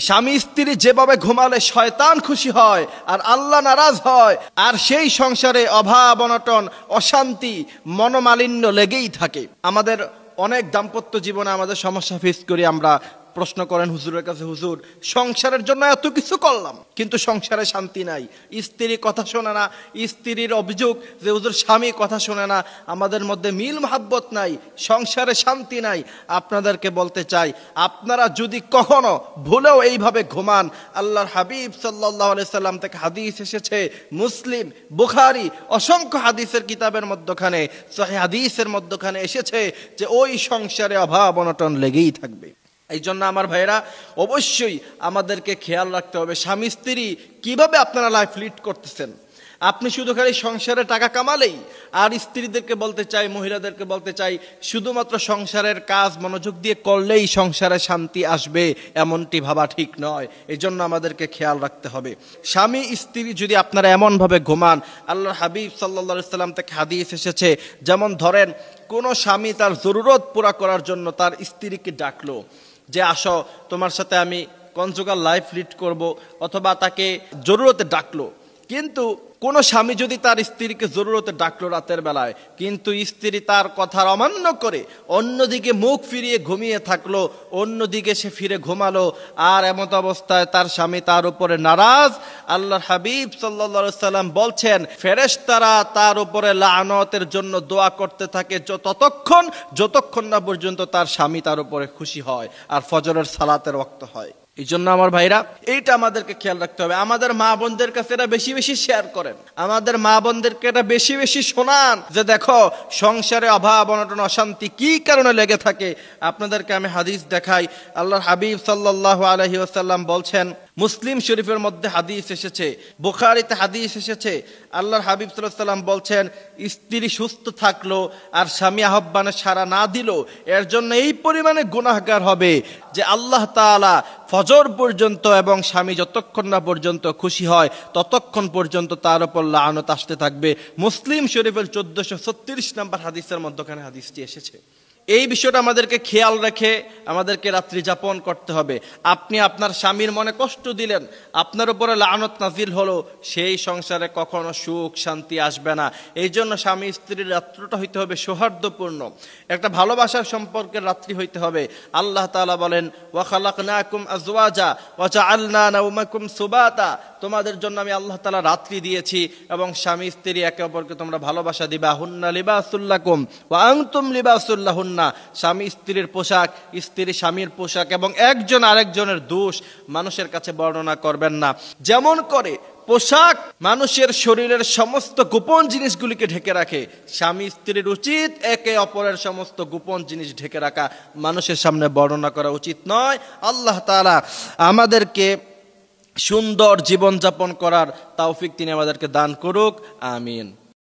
স্বামী স্ত্রী যেভাবে ঘুমালে শয়তান খুশি হয় আর আল্লাহ নারাজ হয়, আর সেই সংসারে অভাব অনটন অশান্তি মনোমালিন্য লেগেই থাকে। আমাদের অনেক দাম্পত্য জীবনে আমাদের সমস্যা ফেস করি আমরা। প্রশ্ন করেন হুজুরের কাছে, হুজুর সংসারের জন্য এত কিছু করলাম কিন্তু সংসারে শান্তি নাই, স্ত্রী কথা শোনে না, স্ত্রীর অভিযোগ যে হুজুর স্বামী কথা শোনে না, আমাদের মধ্যে মিল মহাব্বত নাই, সংসারে শান্তি নাই। আপনাদেরকে বলতে চাই, আপনারা যদি কখনো ভুলেও এইভাবে ঘুমান, আল্লাহর হাবিব সাল্লাল্লাহু আলাইহি সাল্লাম থেকে হাদিস এসেছে, মুসলিম বুখারী অসংখ্য হাদিসের কিতাবের মধ্যখানে, সহিহ হাদিসের মধ্যখানে এসেছে যে ওই সংসারে অভাব অনটন লেগেই থাকবে। এই জন্য আমার ভাইয়েরা অবশ্যই আমাদেরকে খেয়াল রাখতে হবে স্বামী স্ত্রী কিভাবে আপনারা লাইফ লিড করতেছেন। আপনি শুধু খালি সংসারে টাকা কামালেই, আর স্ত্রীদেরকে বলতে চাই, মহিলাদেরকে বলতে চাই, শুধুমাত্র সংসারের কাজ মনোযোগ দিয়ে করলেই সংসারে শান্তি আসবে এমনটি ভাবা ঠিক নয়। এই জন্য আমাদেরকে খেয়াল রাখতে হবে। স্বামী স্ত্রী যদি আপনারা এমনভাবে ঘুমান, আল্লাহর হাবিব সাল্লাল্লাহু আলাইহি সাল্লাম থেকে হাদিস এসেছে, যেমন ধরেন কোনো স্বামী তার জরুরত পুরা করার জন্য তার স্ত্রীকে ডাকলো যে আসো তোমার সাথে আমি কনজুগাল লাইফ লিড করব, অথবা তাকে জরুরতে ডাকলো। কিন্তু কোন স্বামী যদি তার স্ত্রীকে জরুরতে ডাকলো রাতের বেলায়, কিন্তু স্ত্রী তার কথার অমান্য করে অন্যদিকে মুখ ফিরিয়ে ঘুমিয়ে থাকলো, অন্যদিকে সে ফিরে ঘুমালো, আর এমত অবস্থায় তার স্বামী তার উপরে নারাজ, আল্লাহর হাবিব সাল্লাল্লাহু আলাইহি সাল্লাম বলছেন ফেরেশতারা তার উপরে লাআনতের জন্য দোয়া করতে থাকে যতক্ষণ না পর্যন্ত তার স্বামী তার উপরে খুশি হয় আর ফজরের সালাতের ওয়াক্ত হয়। এই জন্য আমার ভাইরা এইটা আমাদেরকে খেয়াল রাখতে হবে। আমাদের মা বোনদের কাছে এটা বেশি বেশি শেয়ার করেন, আমাদের মা বোনদেরকে এটা বেশি বেশি শোনান যে দেখো সংসারে অভাব অনটন অশান্তি কি কারণে লেগে থাকে। আপনাদেরকে আমি হাদিস দেখাই, আল্লাহর হাবিব সাল্লাল্লাহু আলাইহি ওয়াসাল্লাম বলছেন, মুসলিম শরীফের মধ্যে হাদিস এসেছে, বুখারীতে হাদিস এসেছে, আল্লাহর হাবিব সাল্লাল্লাহু আলাইহি ওয়াসাল্লাম বলছেন স্ত্রী সুস্থ থাকলো আর স্বামী আহ্বানে সাড়া না দিল, এর জন্য এই পরিমাণে গুনাহগার হবে যে আল্লাহ তাআলা ফজর পর্যন্ত এবং স্বামী যতক্ষণ না পর্যন্ত খুশি হয় ততক্ষণ পর্যন্ত তার উপর লাআনত আসতে থাকবে। মুসলিম শরীফের 1436 নম্বর হাদিসের মধ্যখানে হাদিসটি এসেছে। এই বিষয়টা আমাদেরকে খেয়াল রেখে আমাদেরকে রাত্রি যাপন করতে হবে। আপনি আপনার স্বামীর মনে কষ্ট দিলেন, আপনার উপরে লাআনত নাজিল হলো, সেই সংসারে কখনো সুখ শান্তি আসবে না। এই জন্য স্বামী স্ত্রীর রাত্রিটা হইতে হবে সৌহার্দ্যপূর্ণ, একটা ভালোবাসার সম্পর্কের রাত্রি হইতে হবে। আল্লাহ তাআলা বলেন ওয়া খালাকনাকুম আজওয়াজা ওয়া জাআলনা নাওমাকুম সুবাতা, তোমাদের জন্য আমি আল্লাহ তাআলা রাত্রি দিয়েছি এবং স্বামী স্ত্রী একে অপরকে তোমরা ভালোবাসা দিবা। হুন্না লিবাসুল লাকুম ওয়া আনতুম লিবাসুল লাহুন্না, স্বামী স্ত্রীর পোশাক, স্ত্রী স্বামীর পোশাক, এবং একজন আরেকজনের দোষ মানুষের কাছে বর্ণনা করবেন না। যেমন করে পোশাক মানুষের শরীরের সমস্ত গোপন জিনিসগুলিকে ঢেকে রাখে, স্বামী স্ত্রীর উচিত একে অপরের সমস্ত গোপন জিনিস ঢেকে রাখা, মানুষের সামনে বর্ণনা করা উচিত নয়। আল্লাহ তাআলা আমাদেরকে সুন্দর জীবনযাপন করার তৌফিক তিনি আমাদেরকে দান করুক, আমিন।